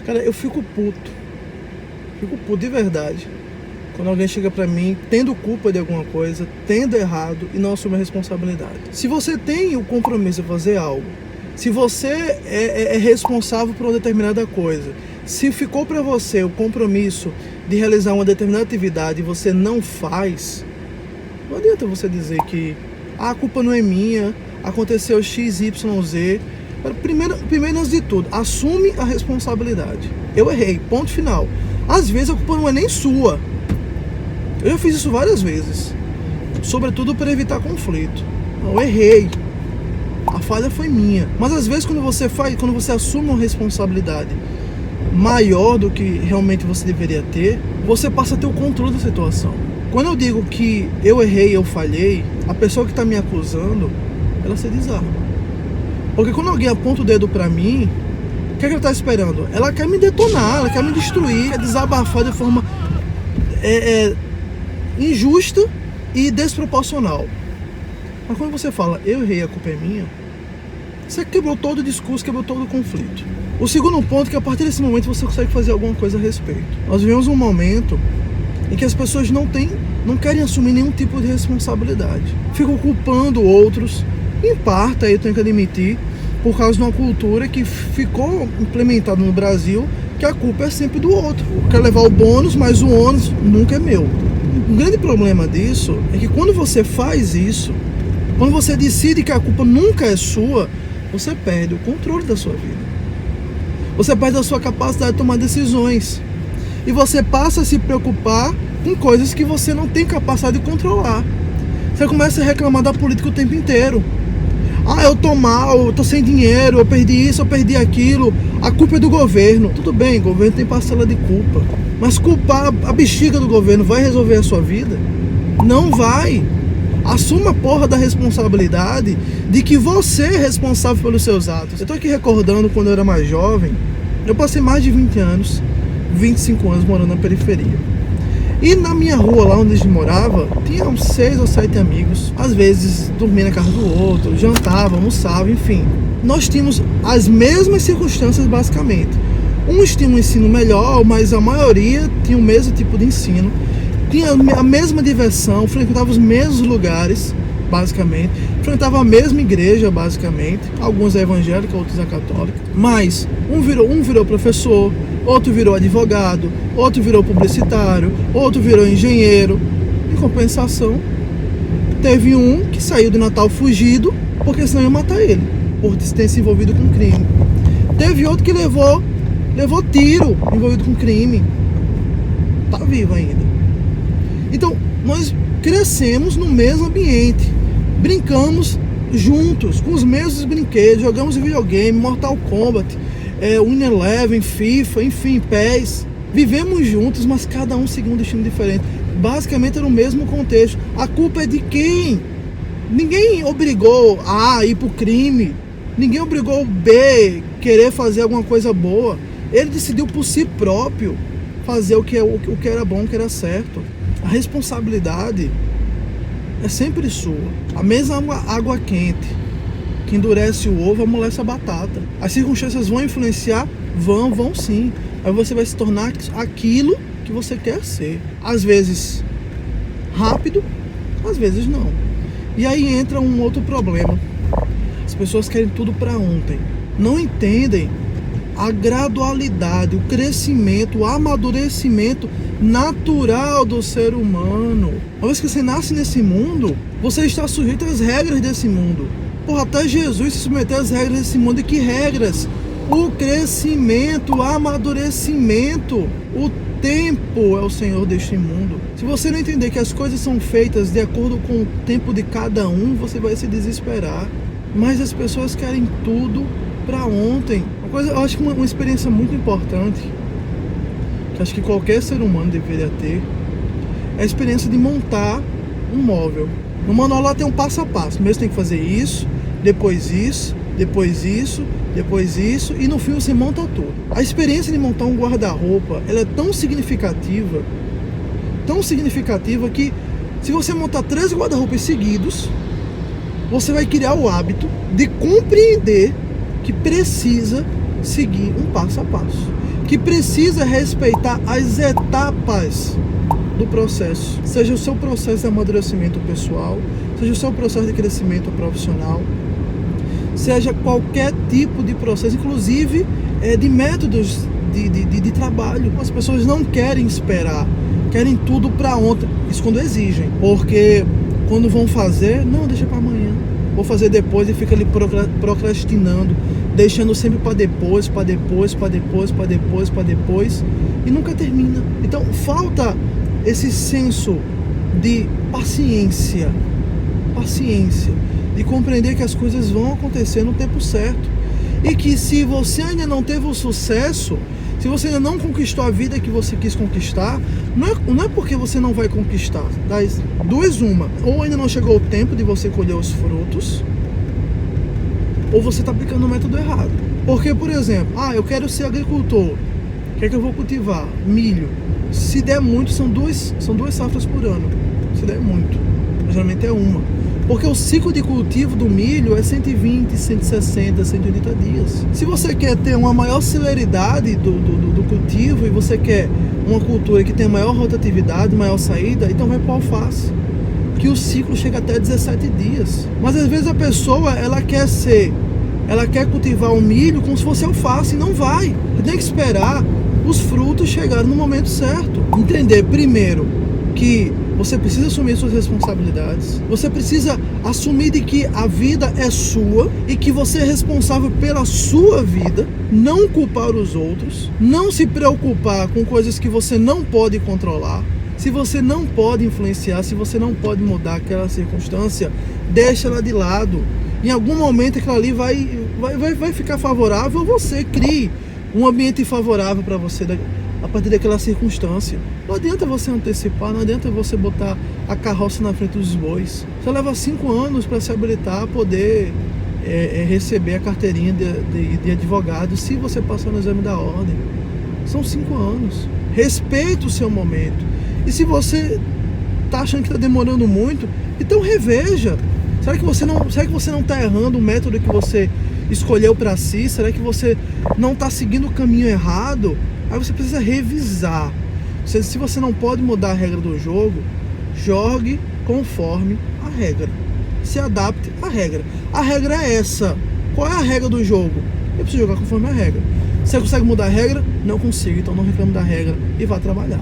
Cara, eu fico puto de verdade quando alguém chega pra mim tendo culpa de alguma coisa, tendo errado e não assume a responsabilidade. Se você tem o compromisso de fazer algo, se você é responsável por uma determinada coisa, se ficou pra você o compromisso de realizar uma determinada atividade e você não faz, não adianta você dizer que a culpa não é minha, aconteceu XYZ. Primeiro, antes de tudo, assume a responsabilidade. Eu errei, ponto final. Às vezes a culpa não é nem sua. Eu já fiz isso várias vezes, sobretudo para evitar conflito. Eu errei, a falha foi minha. Mas às vezes quando você assume uma responsabilidade maior do que realmente você deveria ter, você passa a ter o controle da situação. Quando eu digo que eu errei, eu falhei, a pessoa que está me acusando, ela se desarma. Porque quando alguém aponta o dedo pra mim, o que ela está esperando? Ela quer me detonar, ela quer me destruir, quer desabafar de forma injusta e desproporcional. Mas quando você fala, eu errei, a culpa é minha, você quebrou todo o discurso, quebrou todo o conflito. O segundo ponto é que a partir desse momento você consegue fazer alguma coisa a respeito. Nós vivemos um momento em que as pessoas não querem assumir nenhum tipo de responsabilidade. Ficam culpando outros, em parte, aí eu tenho que admitir, por causa de uma cultura que ficou implementada no Brasil, que a culpa é sempre do outro. Quer levar o bônus, mas o ônus nunca é meu. Um grande problema disso é que quando você faz isso, quando você decide que a culpa nunca é sua, você perde o controle da sua vida. Você perde a sua capacidade de tomar decisões. E você passa a se preocupar com coisas que você não tem capacidade de controlar. Você começa a reclamar da política o tempo inteiro. Ah, eu tô mal, eu tô sem dinheiro, eu perdi isso, eu perdi aquilo. A culpa é do governo. Tudo bem, o governo tem parcela de culpa. Mas culpar a bexiga do governo vai resolver a sua vida? Não vai. Assuma a porra da responsabilidade de que você é responsável pelos seus atos. Eu tô aqui recordando quando eu era mais jovem. Eu passei mais de 20 anos, 25 anos morando na periferia. E na minha rua, lá onde a gente morava, tinha uns 6 ou 7 amigos. Às vezes dormia na casa do outro, jantava, almoçava, enfim. Nós tínhamos as mesmas circunstâncias basicamente. Uns tinham um ensino melhor, mas a maioria tinha o mesmo tipo de ensino. Tinha a mesma diversão, frequentava os mesmos lugares, basicamente. Frequentava a mesma igreja, basicamente. Alguns é evangélica, outros é católica. Mas um virou professor, outro virou advogado, outro virou publicitário, outro virou engenheiro. Em compensação, teve um que saiu do Natal fugido, porque senão ia matar ele, por ter se envolvido com crime. Teve outro que levou tiro envolvido com crime. Tá vivo ainda. Então, nós crescemos no mesmo ambiente, brincamos juntos, com os mesmos brinquedos, jogamos videogame, Mortal Kombat, Winning Eleven, FIFA, enfim, PES. Vivemos juntos, mas cada um seguindo um destino diferente. Basicamente era o mesmo contexto. A culpa é de quem? Ninguém obrigou A a ir pro crime, ninguém obrigou o B a querer fazer alguma coisa boa. Ele decidiu por si próprio fazer o que era bom, o que era certo. A responsabilidade é sempre sua. A mesma água quente que endurece o ovo, amolece a batata. As circunstâncias vão influenciar? Vão sim. Aí você vai se tornar aquilo que você quer ser. Às vezes rápido, às vezes não. E aí entra um outro problema. As pessoas querem tudo para ontem. Não entendem a gradualidade, o crescimento, o amadurecimento natural do ser humano. Uma vez que você nasce nesse mundo, você está sujeito às regras desse mundo. Porra, até Jesus se submeteu às regras desse mundo. E que regras? O crescimento, o amadurecimento. O tempo é o Senhor deste mundo. Se você não entender que as coisas são feitas de acordo com o tempo de cada um, você vai se desesperar. Mas as pessoas querem tudo para ontem. Eu acho que uma experiência muito importante, que acho que qualquer ser humano deveria ter, é a experiência de montar um móvel. No manual lá tem um passo a passo. Primeiro você tem que fazer isso, depois isso, depois isso, depois isso, e no fim você monta tudo. A experiência de montar um guarda-roupa, ela é tão significativa que se você montar 3 guarda-roupas seguidos, você vai criar o hábito de compreender que precisa seguir um passo a passo, que precisa respeitar as etapas do processo, seja o seu processo de amadurecimento pessoal, seja o seu processo de crescimento profissional, seja qualquer tipo de processo, inclusive de métodos de trabalho. As pessoas não querem esperar, querem tudo para ontem, isso quando exigem, porque quando vão fazer, não, deixa para amanhã, vou fazer depois, e fica ali procrastinando, deixando sempre para depois, e nunca termina. Então falta esse senso de paciência, de compreender que as coisas vão acontecer no tempo certo, e que se você ainda não teve o sucesso, se você ainda não conquistou a vida que você quis conquistar, não é porque você não vai conquistar. Das duas, uma, ou ainda não chegou o tempo de você colher os frutos, ou você está aplicando o método errado. Porque, por exemplo, eu quero ser agricultor, o que é que eu vou cultivar? Milho. Se der muito, são duas safras por ano. Se der muito, geralmente é uma. Porque o ciclo de cultivo do milho é 120, 160, 180 dias. Se você quer ter uma maior celeridade do cultivo, e você quer uma cultura que tenha maior rotatividade, maior saída, então vai para o alface, que o ciclo chega até 17 dias. Mas às vezes a pessoa, ela quer cultivar o milho como se fosse alface, e não vai. Você tem que esperar os frutos chegarem no momento certo. Entender primeiro que você precisa assumir suas responsabilidades, você precisa assumir de que a vida é sua e que você é responsável pela sua vida, não culpar os outros, não se preocupar com coisas que você não pode controlar. Se você não pode influenciar, se você não pode mudar aquela circunstância, deixa ela de lado. Em algum momento aquilo ali vai ficar favorável, você crie um ambiente favorável para você a partir daquela circunstância. Não adianta você antecipar, não adianta você botar a carroça na frente dos bois. Você leva 5 anos para se habilitar a poder receber a carteirinha de advogado, se você passar no exame da ordem. São 5 anos. Respeita o seu momento. E se você está achando que está demorando muito, então reveja. Será que você não está errando o método que você escolheu para si? Será que você não está seguindo o caminho errado? Aí você precisa revisar. Se você não pode mudar a regra do jogo, jogue conforme a regra. Se adapte à regra. A regra é essa. Qual é a regra do jogo? Eu preciso jogar conforme a regra. Você consegue mudar a regra? Não consigo, então não reclame da regra e vá trabalhar.